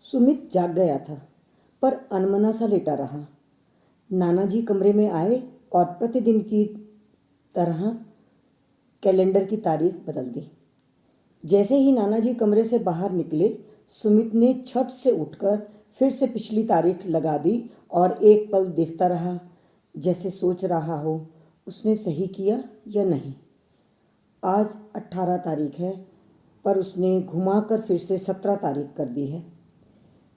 सुमित जाग गया था, पर अनमना सा लेटा रहा। नाना जी कमरे में आए और प्रतिदिन की तरह कैलेंडर की तारीख बदल दी। जैसे ही नाना जी कमरे से बाहर निकले, सुमित ने झट से उठकर फिर से पिछली तारीख लगा दी और एक पल देखता रहा, जैसे सोच रहा हो उसने सही किया या नहीं। आज 18 तारीख है, पर उसने घुमाकर फिर से 17 तारीख कर दी है।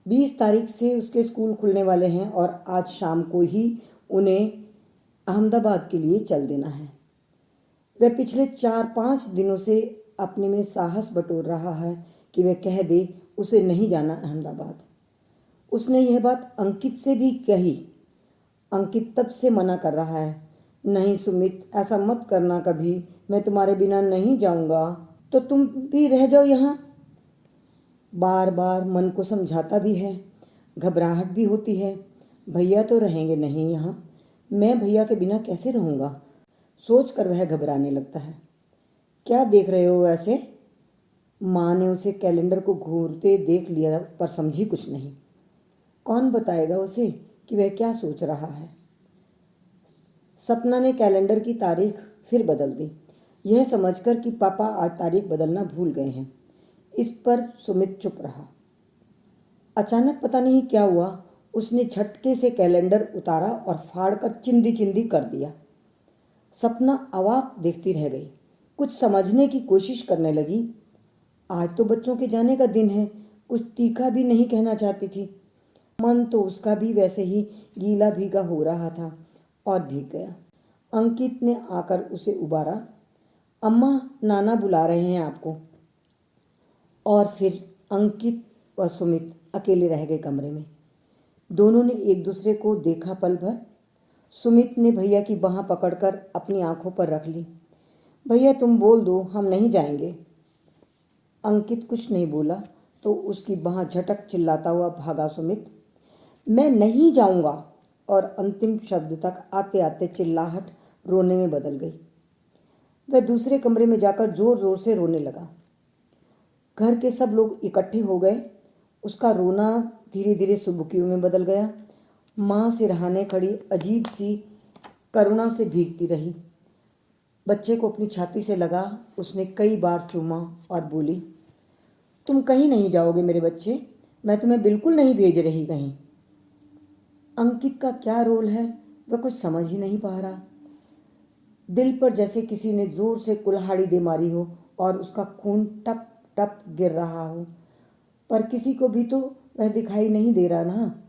20 तारीख से उसके स्कूल खुलने वाले हैं और आज शाम को ही उन्हें अहमदाबाद के लिए चल देना है। वह पिछले 4-5 दिनों से अपने में साहस बटोर रहा है कि वह कह दे उसे नहीं जाना अहमदाबाद। उसने यह बात अंकित से भी कही। अंकित तब से मना कर रहा है, नहीं सुमित, ऐसा मत करना कभी, मैं तुम्हारे बिना नहीं जाऊंगा, तो तुम भी रह जाओ यहाँ। बार बार मन को समझाता भी है, घबराहट भी होती है। भैया तो रहेंगे नहीं यहाँ, मैं भैया के बिना कैसे रहूँगा, सोच कर वह घबराने लगता है। क्या देख रहे हो ऐसे? माँ ने उसे कैलेंडर को घूरते देख लिया, पर समझी कुछ नहीं। कौन बताएगा उसे कि वह क्या सोच रहा है। सपना ने कैलेंडर की तारीख फिर बदल दी, यह समझकर कि पापा आज तारीख बदलना भूल गए हैं। इस पर सुमित चुप रहा। अचानक पता नहीं क्या हुआ, उसने झटके से कैलेंडर उतारा और फाड़कर चिंदी चिंदी कर दिया। सपना अवाक देखती रह गई, कुछ समझने की कोशिश करने लगी। आज तो बच्चों के जाने का दिन है, कुछ तीखा भी नहीं कहना चाहती थी। मन तो उसका भी वैसे ही गीला भीगा हो रहा था और भीग गया। अंकित ने आकर उसे उबारा, अम्मा नाना बुला रहे हैं आपको। और फिर अंकित व सुमित अकेले रह गए कमरे में। दोनों ने एक दूसरे को देखा पल भर। सुमित ने भैया की बाँह पकड़कर अपनी आंखों पर रख ली। भैया तुम बोल दो, हम नहीं जाएंगे। अंकित कुछ नहीं बोला तो उसकी बाँह झटक चिल्लाता हुआ भागा सुमित, मैं नहीं जाऊंगा। और अंतिम शब्द तक आते आते चिल्लाहट रोने में बदल गई। वह दूसरे कमरे में जाकर जोर जोर से रोने लगा। घर के सब लोग इकट्ठे हो गए। उसका रोना धीरे धीरे सुबुकियों में बदल गया। माँ सिरहाने खड़ी अजीब सी करुणा से भीगती रही। बच्चे को अपनी छाती से लगा उसने कई बार चूमा और बोली, तुम कहीं नहीं जाओगे मेरे बच्चे, मैं तुम्हें बिल्कुल नहीं भेज रही कहीं। अंकित का क्या रोल है वह कुछ समझ ही नहीं पा रहा। दिल पर जैसे किसी ने जोर से कुल्हाड़ी दे मारी हो और उसका खून टप टप गिर रहा हो, पर किसी को भी तो वह दिखाई नहीं दे रहा ना।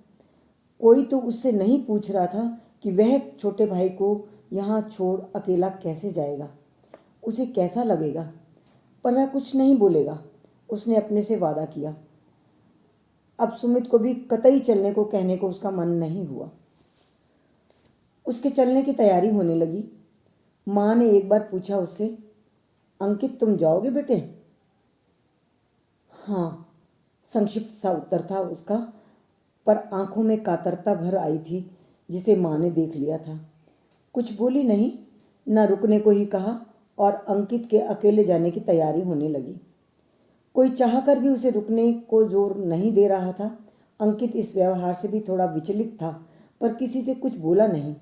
कोई तो उससे नहीं पूछ रहा था कि वह छोटे भाई को यहाँ छोड़ अकेला कैसे जाएगा, उसे कैसा लगेगा। पर वह कुछ नहीं बोलेगा। उसने अपने से वादा किया। अब सुमित को भी कतई चलने को कहने को उसका मन नहीं हुआ। उसके चलने की तैयारी होने लगी। माँ ने एक बार पूछा उससे, अंकित तुम जाओगे बेटे? हाँ, संक्षिप्त सा उत्तर था उसका, पर आंखों में कातरता भर आई थी जिसे माँ ने देख लिया था। कुछ बोली नहीं, न रुकने को ही कहा और अंकित के अकेले जाने की तैयारी होने लगी। कोई चाहकर भी उसे रुकने को जोर नहीं दे रहा था। अंकित इस व्यवहार से भी थोड़ा विचलित था, पर किसी से कुछ बोला नहीं,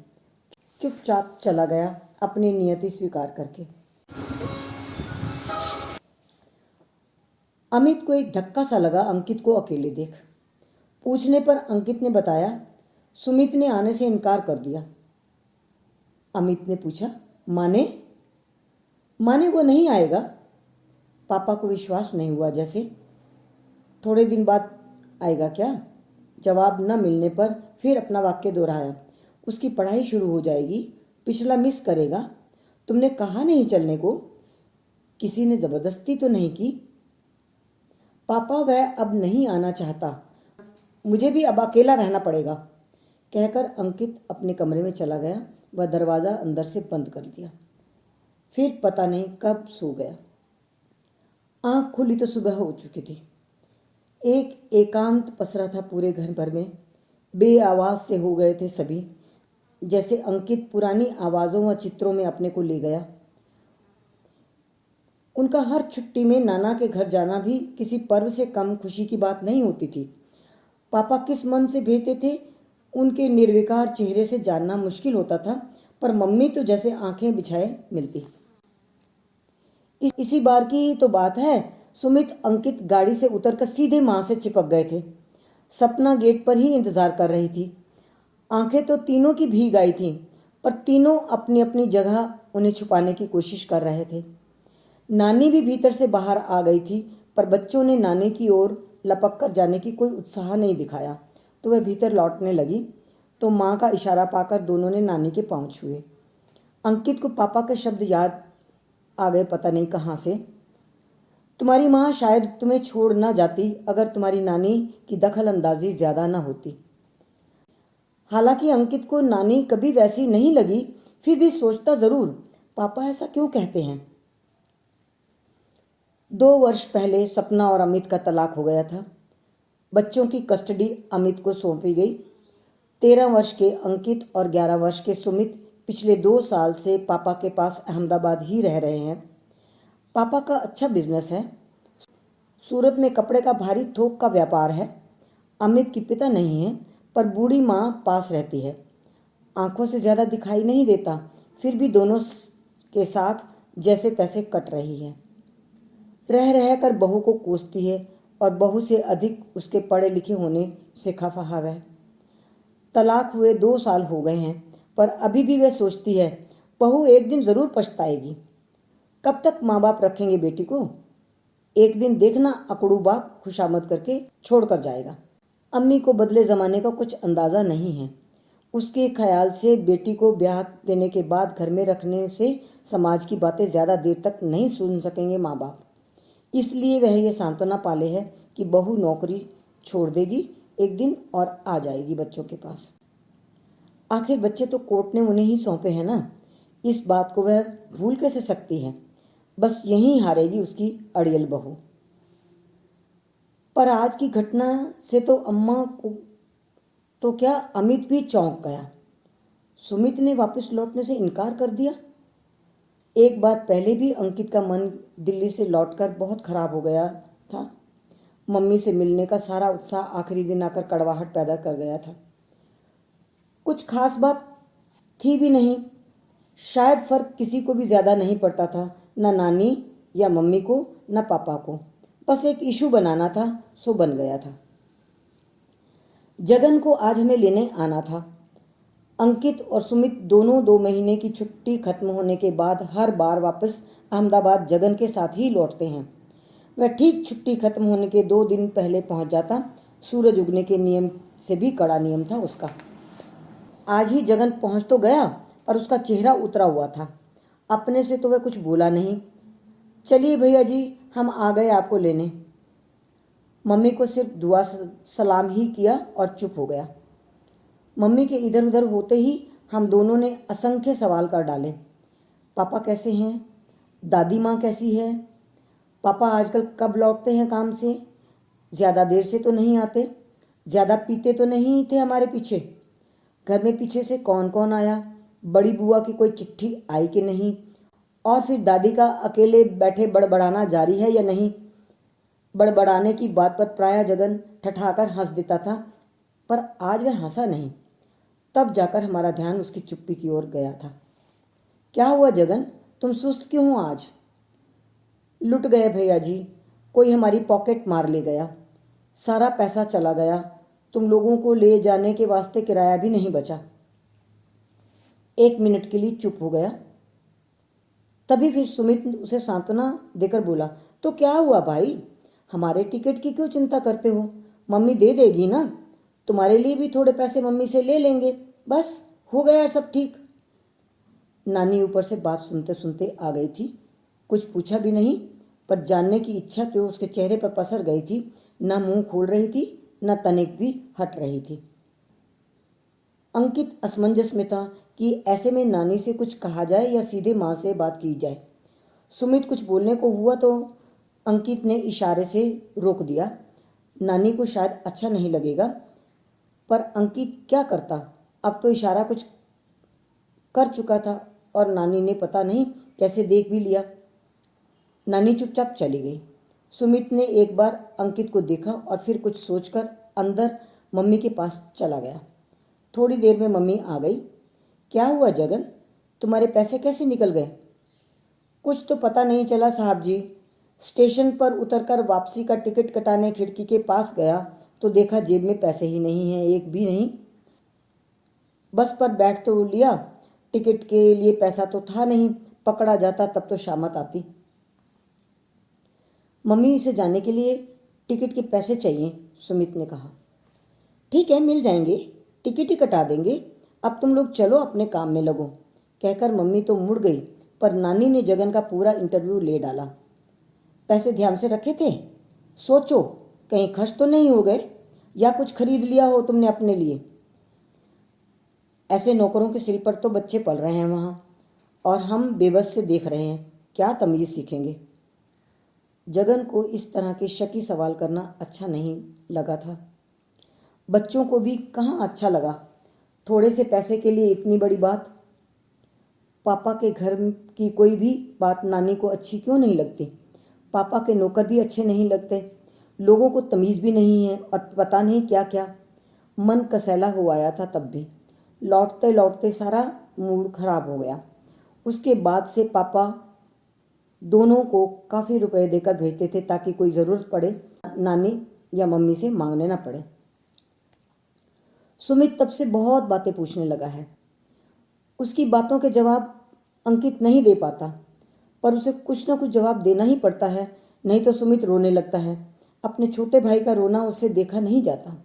चुपचाप चला गया अपनी नियति स्वीकार करके। अमित को एक धक्का सा लगा अंकित को अकेले देख। पूछने पर अंकित ने बताया, सुमित ने आने से इनकार कर दिया। अमित ने पूछा, माने? माने वो नहीं आएगा? पापा को विश्वास नहीं हुआ जैसे। थोड़े दिन बाद आएगा क्या? जवाब न मिलने पर फिर अपना वाक्य दोहराया, उसकी पढ़ाई शुरू हो जाएगी, पिछला मिस करेगा। तुमने कहा नहीं चलने को? किसी ने ज़बरदस्ती तो नहीं की? पापा वह अब नहीं आना चाहता, मुझे भी अब अकेला रहना पड़ेगा, कहकर अंकित अपने कमरे में चला गया व दरवाज़ा अंदर से बंद कर दिया। फिर पता नहीं कब सो गया। आँख खुली तो सुबह हो चुकी थी। एक एकांत पसरा था पूरे घर भर में। बेआवाज़ से हो गए थे सभी, जैसे अंकित पुरानी आवाज़ों व चित्रों में अपने को ले गया। उनका हर छुट्टी में नाना के घर जाना भी किसी पर्व से कम खुशी की बात नहीं होती थी। पापा किस मन से भेजते थे उनके निर्विकार चेहरे से जानना मुश्किल होता था, पर मम्मी तो जैसे आंखें बिछाए मिलती। इसी बार की तो बात है, सुमित अंकित गाड़ी से उतरकर सीधे मां से चिपक गए थे। सपना गेट पर ही इंतजार कर रही थी। आंखें तो तीनों की भीग आई थीं, पर तीनों अपनी अपनी जगह उन्हें छुपाने की कोशिश कर रहे थे। नानी भी भीतर से बाहर आ गई थी, पर बच्चों ने नानी की ओर लपक कर जाने की कोई उत्साह नहीं दिखाया, तो वह भीतर लौटने लगी तो माँ का इशारा पाकर दोनों ने नानी के पाँव छुए। अंकित को पापा के शब्द याद आ गए, पता नहीं कहाँ से। तुम्हारी माँ शायद तुम्हें छोड़ ना जाती अगर तुम्हारी नानी की दखल अंदाजी ज्यादा ना होती। हालांकि अंकित को नानी कभी वैसी नहीं लगी, फिर भी सोचता जरूर, पापा ऐसा क्यों कहते हैं। 2 वर्ष पहले सपना और अमित का तलाक हो गया था। बच्चों की कस्टडी अमित को सौंपी गई। 13 वर्ष के अंकित और 11 वर्ष के सुमित पिछले 2 साल से पापा के पास अहमदाबाद ही रह रहे हैं। पापा का अच्छा बिजनेस है। सूरत में कपड़े का भारी थोक का व्यापार है। अमित की पिता नहीं है, पर बूढ़ी माँ पास रहती है। आंखों से ज़्यादा दिखाई नहीं देता, फिर भी दोनों के साथ जैसे तैसे कट रही है। रह रह कर बहू को कोसती है और बहू से अधिक उसके पढ़े लिखे होने से खफा है। तलाक हुए 2 साल हो गए हैं, पर अभी भी वह सोचती है, बहू एक दिन ज़रूर पछताएगी। कब तक माँ बाप रखेंगे बेटी को? एक दिन देखना अकड़ू बाप खुशामद करके छोड़ कर जाएगा। अम्मी को बदले ज़माने का कुछ अंदाज़ा नहीं है। उसके ख्याल से बेटी को ब्याह देने के बाद घर में रखने से समाज की बातें ज़्यादा देर तक नहीं सुन सकेंगे माँ बाप। इसलिए वह ये सांत्वना पाले है कि बहू नौकरी छोड़ देगी एक दिन और आ जाएगी बच्चों के पास। आखिर बच्चे तो कोर्ट ने उन्हें ही सौंपे हैं ना, इस बात को वह भूल कैसे सकती है। बस यहीं हारेगी उसकी अड़ियल बहू। पर आज की घटना से तो अम्मा को तो क्या, अमित भी चौंक गया। सुमित ने वापस लौटने से इनकार कर दिया। एक बार पहले भी अंकित का मन दिल्ली से लौटकर बहुत खराब हो गया था। मम्मी से मिलने का सारा उत्साह आखिरी दिन आकर कड़वाहट पैदा कर गया था। कुछ खास बात थी भी नहीं। शायद फर्क किसी को भी ज़्यादा नहीं पड़ता था, न नानी या मम्मी को, न पापा को। बस एक इशू बनाना था, सो बन गया था। जगन को आज हमें लेने आना था। अंकित और सुमित दोनों 2 महीने की छुट्टी खत्म होने के बाद हर बार वापस अहमदाबाद जगन के साथ ही लौटते हैं। वह ठीक छुट्टी खत्म होने के 2 दिन पहले पहुंच जाता। सूरज उगने के नियम से भी कड़ा नियम था उसका। आज ही जगन पहुंच तो गया, पर उसका चेहरा उतरा हुआ था। अपने से तो वह कुछ बोला नहीं। चलिए भैया जी, हम आ गए आपको लेने। मम्मी को सिर्फ दुआ सलाम ही किया और चुप हो गया। मम्मी के इधर उधर होते ही हम दोनों ने असंख्य सवाल कर डाले। पापा कैसे हैं? दादी माँ कैसी है? पापा आजकल कब लौटते हैं काम से? ज़्यादा देर से तो नहीं आते? ज़्यादा पीते तो नहीं थे हमारे पीछे? घर में पीछे से कौन कौन आया? बड़ी बुआ की कोई चिट्ठी आई कि नहीं? और फिर दादी का अकेले बैठे बड़बड़ाना जारी है या नहीं? बड़बड़ाने की बात पर प्रायः जगन ठठाकर हंस देता था, पर आज वह हंसा नहीं। तब जाकर हमारा ध्यान उसकी चुप्पी की ओर गया था। क्या हुआ जगन, तुम सुस्त क्यों हो आज? लुट गए भैया जी, कोई हमारी पॉकेट मार ले गया। सारा पैसा चला गया। तुम लोगों को ले जाने के वास्ते किराया भी नहीं बचा। 1 मिनट के लिए चुप हो गया। तभी फिर सुमित उसे सांत्वना देकर बोला, तो क्या हुआ भाई? हमारे टिकट की क्यों चिंता करते हो? मम्मी दे देगी ना। तुम्हारे लिए भी थोड़े पैसे मम्मी से ले लेंगे, बस हो गया सब ठीक। नानी ऊपर से बात सुनते सुनते आ गई थी। कुछ पूछा भी नहीं, पर जानने की इच्छा तो उसके चेहरे पर पसर गई थी। न मुंह खोल रही थी, न तनिक भी हट रही थी। अंकित असमंजस में था कि ऐसे में नानी से कुछ कहा जाए या सीधे माँ से बात की जाए। सुमित कुछ बोलने को हुआ तो अंकित ने इशारे से रोक दिया। नानी को शायद अच्छा नहीं लगेगा, पर अंकित क्या करता? अब तो इशारा कुछ कर चुका था और नानी ने पता नहीं कैसे देख भी लिया। नानी चुपचाप चली गई। सुमित ने एक बार अंकित को देखा और फिर कुछ सोचकर अंदर मम्मी के पास चला गया। थोड़ी देर में मम्मी आ गई। क्या हुआ जगन, तुम्हारे पैसे कैसे निकल गए? कुछ तो पता नहीं चला साहब जी। स्टेशन पर उतरकर वापसी का टिकट कटाने खिड़की के पास गया तो देखा जेब में पैसे ही नहीं हैं, एक भी नहीं। बस पर बैठ तो लिया, टिकट के लिए पैसा तो था नहीं, पकड़ा जाता तब तो शामत आती। मम्मी से जाने के लिए टिकट के पैसे चाहिए, सुमित ने कहा। ठीक है, मिल जाएंगे, टिकट ही कटा देंगे, अब तुम लोग चलो अपने काम में लगो, कहकर मम्मी तो मुड़ गई, पर नानी ने जगन का पूरा इंटरव्यू ले डाला। पैसे ध्यान से रखे थे? सोचो कहीं खर्च तो नहीं हो गए, या कुछ खरीद लिया हो तुमने अपने लिए। ऐसे नौकरों के सिर पर तो बच्चे पल रहे हैं वहाँ, और हम बेबस से देख रहे हैं, क्या तमीज़ सीखेंगे। जगन को इस तरह के शकी सवाल करना अच्छा नहीं लगा था। बच्चों को भी कहाँ अच्छा लगा, थोड़े से पैसे के लिए इतनी बड़ी बात। पापा के घर की कोई भी बात नानी को अच्छी क्यों नहीं लगती? पापा के नौकर भी अच्छे नहीं लगते, लोगों को तमीज़ भी नहीं है, और पता नहीं क्या क्या। मन कसैला हो आया था तब भी। लौटते लौटते सारा मूड खराब हो गया। उसके बाद से पापा दोनों को काफ़ी रुपए देकर भेजते थे ताकि कोई ज़रूरत पड़े नानी या मम्मी से मांगने ना पड़े। सुमित तब से बहुत बातें पूछने लगा है। उसकी बातों के जवाब अंकित नहीं दे पाता, पर उसे कुछ ना कुछ जवाब देना ही पड़ता है, नहीं तो सुमित रोने लगता है। अपने छोटे भाई का रोना उससे देखा नहीं जाता।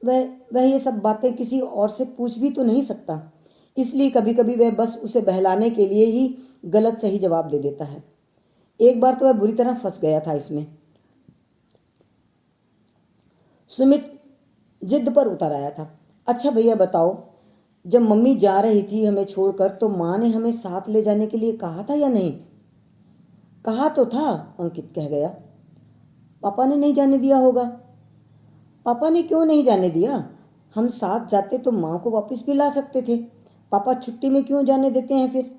वह ये सब बातें किसी और से पूछ भी तो नहीं सकता, इसलिए कभी कभी वह बस उसे बहलाने के लिए ही गलत सही जवाब दे देता है। एक बार तो वह बुरी तरह फंस गया था इसमें। सुमित जिद पर उतर आया था। अच्छा भैया बताओ, जब मम्मी जा रही थी हमें छोड़कर तो माँ ने हमें साथ ले जाने के लिए कहा था या नहीं? कहा तो था, अंकित कह गया। पापा ने नहीं जाने दिया होगा। पापा ने क्यों नहीं जाने दिया? हम साथ जाते तो माँ को वापस भी ला सकते थे, पापा छुट्टी में क्यों जाने देते हैं फिर?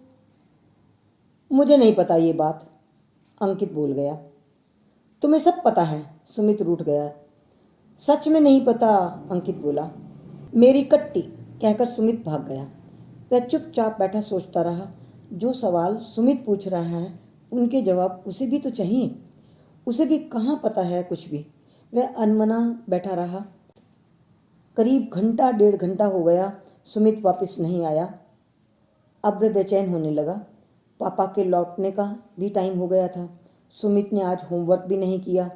मुझे नहीं पता ये बात, अंकित बोल गया। तुम्हें सब पता है, सुमित रूठ गया। सच में नहीं पता, अंकित बोला। मेरी कट्टी, कहकर सुमित भाग गया। वह चुपचाप बैठा सोचता रहा। जो सवाल सुमित पूछ रहा है उनके जवाब उसे भी तो चाहिए। उसे भी कहाँ पता है कुछ भी। वह अनमना बैठा रहा। करीब घंटा 1.5 घंटा हो गया, सुमित वापस नहीं आया। अब वह बेचैन होने लगा। पापा के लौटने का भी टाइम हो गया था। सुमित ने आज होमवर्क भी नहीं किया।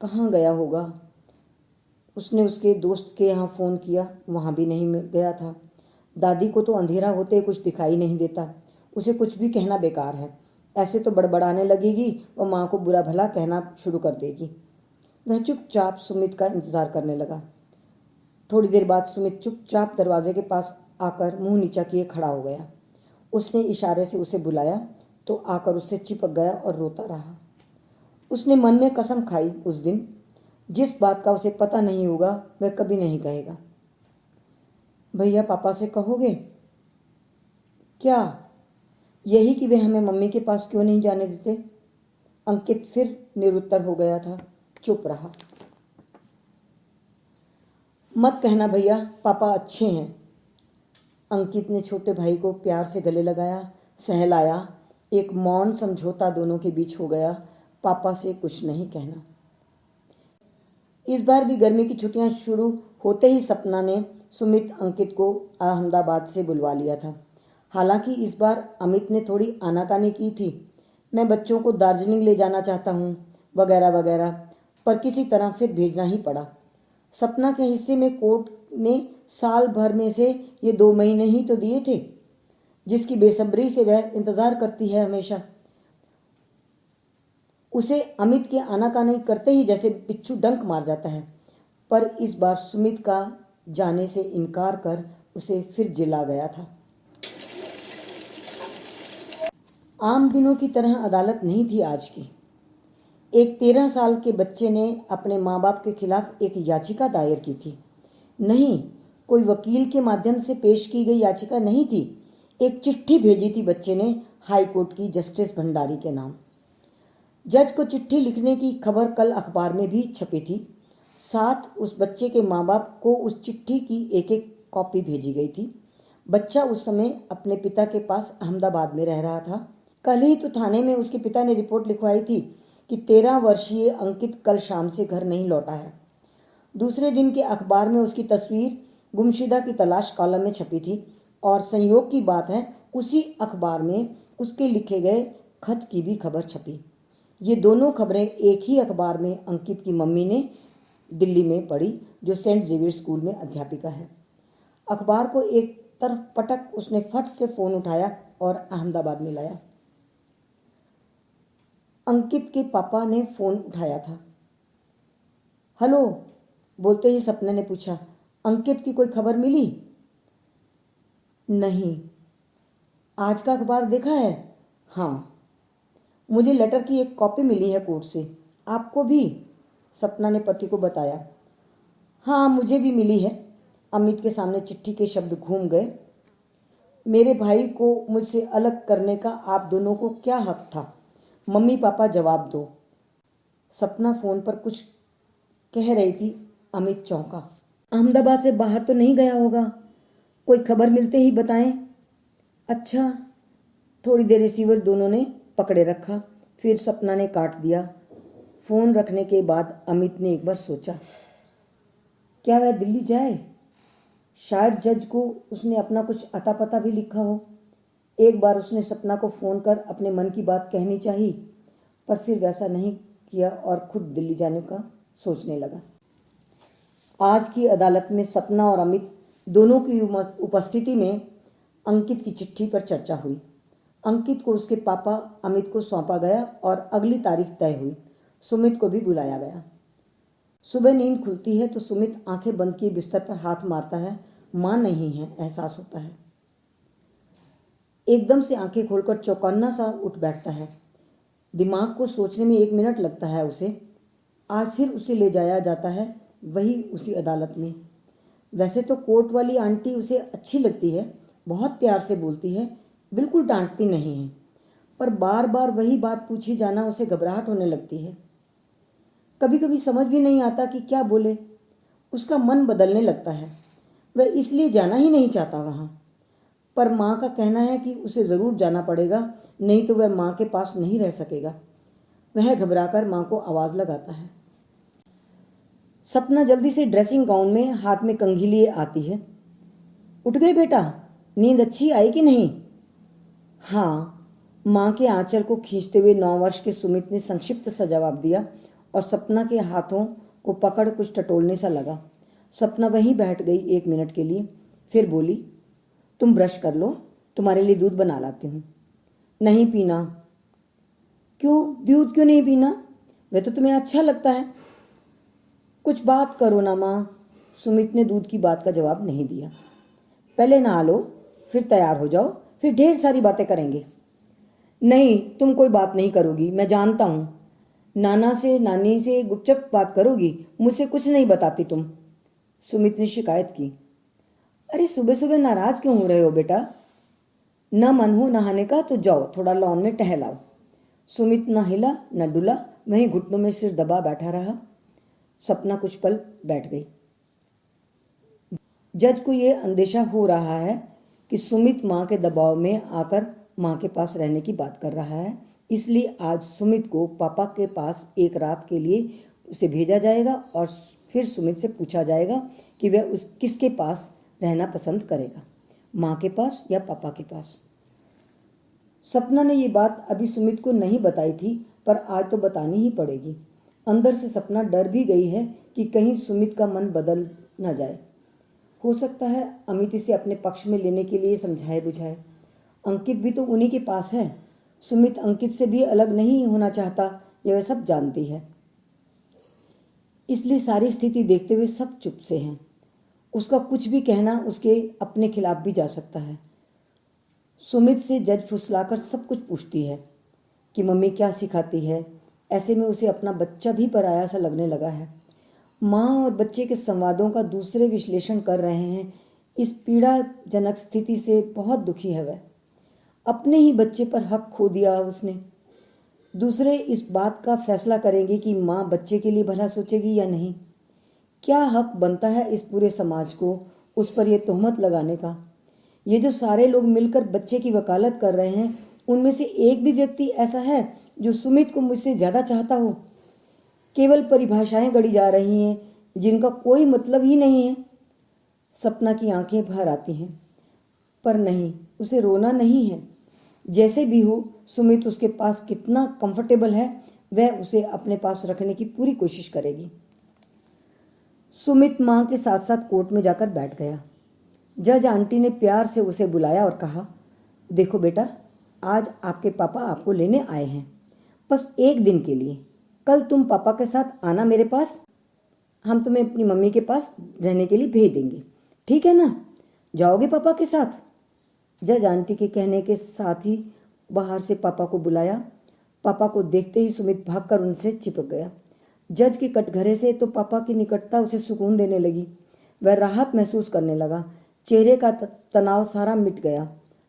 कहाँ गया होगा? उसने उसके दोस्त के यहाँ फ़ोन किया, वहाँ भी नहीं गया था। दादी को तो अंधेरा होते कुछ दिखाई नहीं देता, उसे कुछ भी कहना बेकार है। ऐसे तो बड़बड़ाने लगेगी और माँ को बुरा भला कहना शुरू कर देगी। वह चुपचाप सुमित का इंतज़ार करने लगा। थोड़ी देर बाद सुमित चुपचाप दरवाजे के पास आकर मुंह नीचा किए खड़ा हो गया। उसने इशारे से उसे बुलाया तो आकर उससे चिपक गया और रोता रहा। उसने मन में कसम खाई उस दिन, जिस बात का उसे पता नहीं होगा वह कभी नहीं कहेगा। भैया पापा से कहोगे? क्या? यही कि वे हमें मम्मी के पास क्यों नहीं जाने देते। अंकित फिर निरुत्तर हो गया था, चुप रहा। मत कहना भैया, पापा अच्छे हैं। अंकित ने छोटे भाई को प्यार से गले लगाया, सहलाया। एक मौन समझौता दोनों के बीच हो गया। पापा से कुछ नहीं कहना। इस बार भी गर्मी की छुट्टियां शुरू होते ही सपना ने सुमित अंकित को अहमदाबाद से बुलवा लिया था। हालांकि इस बार अमित ने थोड़ी आनाकानी की थी। मैं बच्चों को दार्जिलिंग ले जाना चाहता हूँ वगैरह वगैरह, पर किसी तरह फिर भेजना ही पड़ा। सपना के हिस्से में कोर्ट ने साल भर में से ये 2 महीने ही तो दिए थे, जिसकी बेसब्री से वह इंतज़ार करती है हमेशा। उसे अमित के आनाकानी करते ही जैसे बिच्छू डंक मार जाता है, पर इस बार सुमित का जाने से इनकार कर उसे फिर जिला गया था। आम दिनों की तरह अदालत नहीं थी आज की। एक 13 साल के बच्चे ने अपने माँ बाप के खिलाफ एक याचिका दायर की थी। नहीं, कोई वकील के माध्यम से पेश की गई याचिका नहीं थी। एक चिट्ठी भेजी थी बच्चे ने हाई कोर्ट की जस्टिस भंडारी के नाम। जज को चिट्ठी लिखने की खबर कल अखबार में भी छपी थी। साथ उस बच्चे के माँ बाप को उस चिट्ठी की एक एक कॉपी भेजी गई थी। बच्चा उस समय अपने पिता के पास अहमदाबाद में रह रहा था। कल ही तो थाने में उसके पिता ने रिपोर्ट लिखवाई थी कि 13 वर्षीय अंकित कल शाम से घर नहीं लौटा है। दूसरे दिन के अखबार में उसकी तस्वीर गुमशुदा की तलाश कॉलम में छपी थी और संयोग की बात है उसी अखबार में उसके लिखे गए खत की भी खबर छपी। ये दोनों खबरें एक ही अखबार में अंकित की मम्मी ने दिल्ली में पढ़ी, जो सेंट जेवियर स्कूल में अध्यापिका है। अखबार को एक तरफ पटक उसने फट से फ़ोन उठाया और अहमदाबाद में लाया। अंकित के पापा ने फ़ोन उठाया था। हेलो बोलते ही सपना ने पूछा, अंकित की कोई खबर मिली? नहीं। आज का अखबार देखा है? हाँ। मुझे लेटर की एक कॉपी मिली है कोर्ट से। आपको भी? सपना ने पति को बताया। हाँ, मुझे भी मिली है। अमित के सामने चिट्ठी के शब्द घूम गए। मेरे भाई को मुझसे अलग करने का आप दोनों को क्या हक था? मम्मी पापा जवाब दो। सपना फ़ोन पर कुछ कह रही थी। अमित चौंका। अहमदाबाद से बाहर तो नहीं गया होगा? कोई खबर मिलते ही बताएं। अच्छा। थोड़ी देर रिसीवर दोनों ने पकड़े रखा, फिर सपना ने काट दिया। फ़ोन रखने के बाद अमित ने एक बार सोचा, क्या वह दिल्ली जाए? शायद जज को उसने अपना कुछ अता पता भी लिखा हो। एक बार उसने सपना को फ़ोन कर अपने मन की बात कहनी चाहिए, पर फिर वैसा नहीं किया और खुद दिल्ली जाने का सोचने लगा। आज की अदालत में सपना और अमित दोनों की उपस्थिति में अंकित की चिट्ठी पर चर्चा हुई। अंकित को उसके पापा अमित को सौंपा गया और अगली तारीख तय हुई। सुमित को भी बुलाया गया। सुबह नींद खुलती है तो सुमित आंखें बंद किए बिस्तर पर हाथ मारता है। माँ नहीं है, एहसास होता है। एकदम से आंखें खोलकर चौकन्ना सा उठ बैठता है। दिमाग को सोचने में 1 मिनट लगता है उसे। आज फिर उसे ले जाया जाता है, वही उसी अदालत में। वैसे तो कोर्ट वाली आंटी उसे अच्छी लगती है, बहुत प्यार से बोलती है, बिल्कुल डांटती नहीं है, पर बार बार वही बात पूछी जाना उसे घबराहट होने लगती है। कभी कभी समझ भी नहीं आता कि क्या बोले। उसका मन बदलने लगता है। वह इसलिए जाना ही नहीं चाहता वहाँ, पर माँ का कहना है कि उसे ज़रूर जाना पड़ेगा, नहीं तो वह माँ के पास नहीं रह सकेगा। वह घबराकर माँ को आवाज़ लगाता है। सपना जल्दी से ड्रेसिंग गाउन में हाथ में कंघी लिए आती है। उठ गए बेटा? नींद अच्छी आई कि नहीं? हाँ, माँ के आंचल को खींचते हुए 9 वर्ष के सुमित ने संक्षिप्त सा जवाब दिया और सपना के हाथों को पकड़ कुछ टटोलने सा लगा। सपना वहीं बैठ गई 1 मिनट के लिए, फिर बोली, तुम ब्रश कर लो, तुम्हारे लिए दूध बना लाती हूँ। नहीं पीना। क्यों? दूध क्यों नहीं पीना? वह तो तुम्हें अच्छा लगता है। कुछ बात करो ना माँ। सुमित ने दूध की बात का जवाब नहीं दिया। पहले नहा लो, फिर तैयार हो जाओ, फिर ढेर सारी बातें करेंगे। नहीं, तुम कोई बात नहीं करोगी, मैं जानता हूँ। नाना से नानी से गुपचुप बात करोगी, मुझसे कुछ नहीं बताती तुम। सुमित ने शिकायत की। अरे सुबह सुबह नाराज क्यों हो रहे हो बेटा? न मन हो नहाने का तो जाओ थोड़ा लॉन में टहलाओ। सुमित न हिला न डुला, वहीं घुटनों में सिर दबा बैठा रहा। सपना कुछ पल बैठ गई। जज को यह अंदेशा हो रहा है कि सुमित माँ के दबाव में आकर माँ के पास रहने की बात कर रहा है, इसलिए आज सुमित को पापा के पास एक रात के लिए उसे भेजा जाएगा और फिर सुमित से पूछा जाएगा कि वह उस किसके पास रहना पसंद करेगा, माँ के पास या पापा के पास। सपना ने ये बात अभी सुमित को नहीं बताई थी, पर आज तो बतानी ही पड़ेगी। अंदर से सपना डर भी गई है कि कहीं सुमित का मन बदल न जाए। हो सकता है अमित इसे अपने पक्ष में लेने के लिए समझाए बुझाए। अंकित भी तो उन्हीं के पास है। सुमित अंकित से भी अलग नहीं होना चाहता, यह वह सब जानती है। इसलिए सारी स्थिति देखते हुए सब चुप से हैं। उसका कुछ भी कहना उसके अपने खिलाफ भी जा सकता है। सुमित से जज फुसलाकर सब कुछ पूछती है कि मम्मी क्या सिखाती है। ऐसे में उसे अपना बच्चा भी पराया सा लगने लगा है। माँ और बच्चे के संवादों का दूसरे विश्लेषण कर रहे हैं। इस पीड़ाजनक स्थिति से बहुत दुखी है वह। अपने ही बच्चे पर हक खो दिया उसने। दूसरे इस बात का फैसला करेंगे कि माँ बच्चे के लिए भला सोचेगी या नहीं। क्या हक बनता है इस पूरे समाज को उस पर यह तोहमत लगाने का? ये जो सारे लोग मिलकर बच्चे की वकालत कर रहे हैं, उनमें से एक भी व्यक्ति ऐसा है जो सुमित को मुझसे ज़्यादा चाहता हो? केवल परिभाषाएं गढ़ी जा रही हैं जिनका कोई मतलब ही नहीं है। सपना की आंखें भर आती हैं, पर नहीं, उसे रोना नहीं है। जैसे भी हो, सुमित उसके पास कितना कंफर्टेबल है, वह उसे अपने पास रखने की पूरी कोशिश करेगी। सुमित माँ के साथ साथ कोर्ट में जाकर बैठ गया। जज आंटी ने प्यार से उसे बुलाया और कहा, देखो बेटा, आज आपके पापा आपको लेने आए हैं, बस एक दिन के लिए। कल तुम पापा के साथ आना मेरे पास, हम तुम्हें अपनी मम्मी के पास रहने के लिए भेज देंगे, ठीक है ना? जाओगे पापा के साथ? जज आंटी के कहने के साथ ही बाहर से पापा को बुलाया। पापा को देखते ही सुमित भागकर उनसे चिपक गया। जज के कटघरे से तो पापा की निकटता उसे सुकून देने लगी। वह राहत महसूस करने लगा। चेहरे का तनाव सारा मिट गया।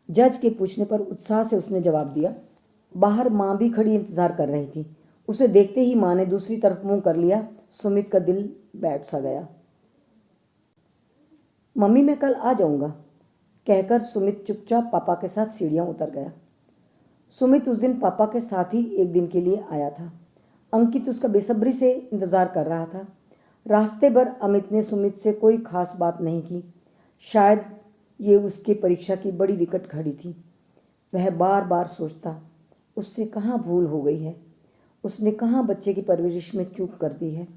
जज के पूछने पर उत्साह से उसने जवाब दिया। बाहर माँ भी खड़ी इंतजार कर रही थी। उसे देखते ही माँ ने दूसरी तरफ मुंह कर लिया। सुमित का दिल बैठ सा गया। मम्मी, मैं कल आ जाऊंगा, कहकर सुमित चुपचाप पापा के साथ सीढ़ियां उतर गया। सुमित उस दिन पापा के साथ ही एक दिन के लिए आया था। अंकित उसका बेसब्री से इंतजार कर रहा था। रास्ते भर अमित ने सुमित से कोई खास बात नहीं की। शायद ये उसकी परीक्षा की बड़ी विकट घड़ी थी। वह बार बार सोचता, उससे कहाँ भूल हो गई है, उसने कहाँ बच्चे की परवरिश में चूक कर दी है।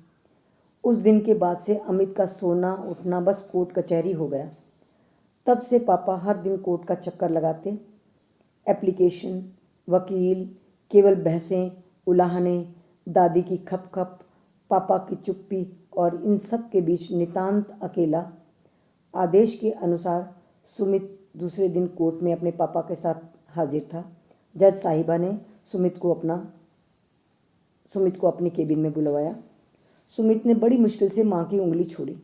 उस दिन के बाद से अमित का सोना उठना बस कोर्ट कचहरी हो गया। तब से पापा हर दिन कोर्ट का चक्कर लगाते। एप्लीकेशन, वकील, केवल बहसें, उलाहने, दादी की खप खप, पापा की चुप्पी और इन सब के बीच नितांत अकेला। आदेश के अनुसार सुमित दूसरे दिन कोर्ट में अपने पापा के साथ हाजिर था। जज साहिबा ने सुमित को अपनी केबिन में बुलवाया। सुमित ने बड़ी मुश्किल से माँ की उंगली छोड़ी।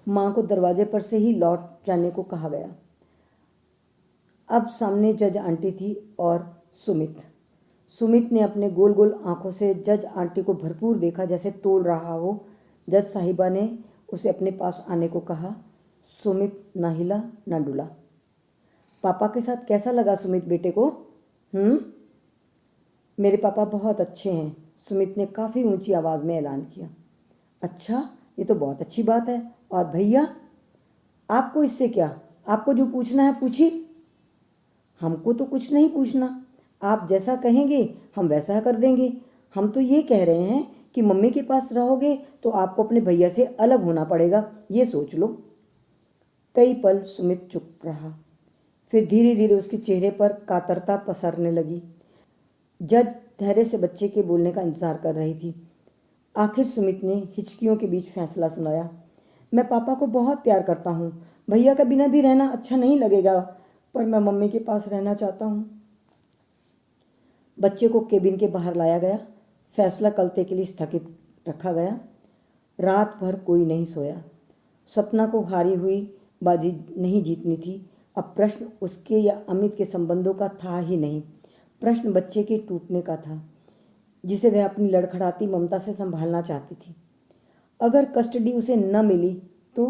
माँ को दरवाजे पर से ही लौट जाने को कहा गया। अब सामने जज आंटी थी और सुमित ने अपने गोल गोल आंखों से जज आंटी को भरपूर देखा, जैसे तोल रहा हो। जज साहिबा ने उसे अपने पास आने को कहा। सुमित ना हिला ना डुला। पापा के साथ कैसा लगा सुमित बेटे को? मेरे पापा बहुत अच्छे हैं, सुमित ने काफ़ी ऊंची आवाज़ में ऐलान किया। अच्छा, ये तो बहुत अच्छी बात है। और भैया, आपको इससे क्या? आपको जो पूछना है पूछिए। हमको तो कुछ नहीं पूछना, आप जैसा कहेंगे हम वैसा कर देंगे। हम तो ये कह रहे हैं कि मम्मी के पास रहोगे तो आपको अपने भैया से अलग होना पड़ेगा, ये सोच लो। कई पल सुमित चुप रहा, फिर धीरे धीरे उसके चेहरे पर कातरता पसरने लगी। जज धैर्य से बच्चे के बोलने का इंतजार कर रही थी। आखिर सुमित ने हिचकियों के बीच फैसला सुनाया। मैं पापा को बहुत प्यार करता हूँ। भैया का बिना भी रहना अच्छा नहीं लगेगा, पर मैं मम्मी के पास रहना चाहता हूँ। बच्चे को केबिन के बाहर लाया गया। फैसला कल तक के लिए स्थगित रखा गया। रात भर कोई नहीं सोया। सपना को हारी हुई बाजी नहीं जीतनी थी। अब प्रश्न उसके या अमित के संबंधों का था ही नहीं, प्रश्न बच्चे के टूटने का था, जिसे वह अपनी लड़खड़ाती ममता से संभालना चाहती थी। अगर कस्टडी उसे न मिली तो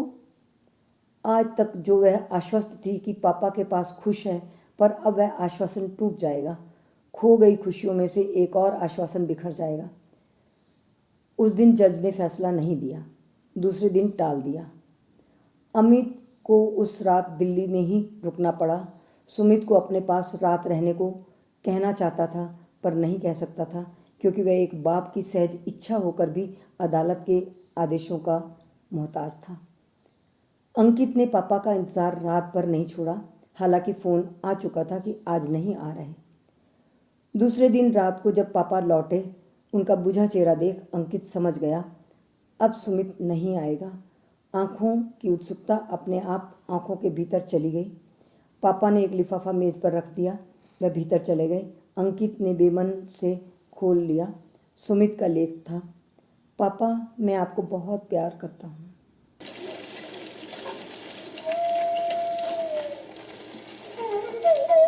आज तक जो वह आश्वस्त थी कि पापा के पास खुश है, पर अब वह आश्वासन टूट जाएगा। खो गई खुशियों में से एक और आश्वासन बिखर जाएगा। उस दिन जज ने फैसला नहीं दिया, दूसरे दिन टाल दिया। अमित को उस रात दिल्ली में ही रुकना पड़ा। सुमित को अपने पास रात रहने को कहना चाहता था, पर नहीं कह सकता था, क्योंकि वह एक बाप की सहज इच्छा होकर भी अदालत के आदेशों का मोहताज था। अंकित ने पापा का इंतज़ार रात भर नहीं छोड़ा, हालांकि फ़ोन आ चुका था कि आज नहीं आ रहे। दूसरे दिन रात को जब पापा लौटे, उनका बुझा चेहरा देख अंकित समझ गया, अब सुमित नहीं आएगा। आँखों की उत्सुकता अपने आप आँखों के भीतर चली गई। पापा ने एक लिफाफा मेज पर रख दिया, वह भीतर चले गए। अंकित ने बेमन से खोल लिया। सुमित का लेख था। पापा, मैं आपको बहुत प्यार करता हूँ।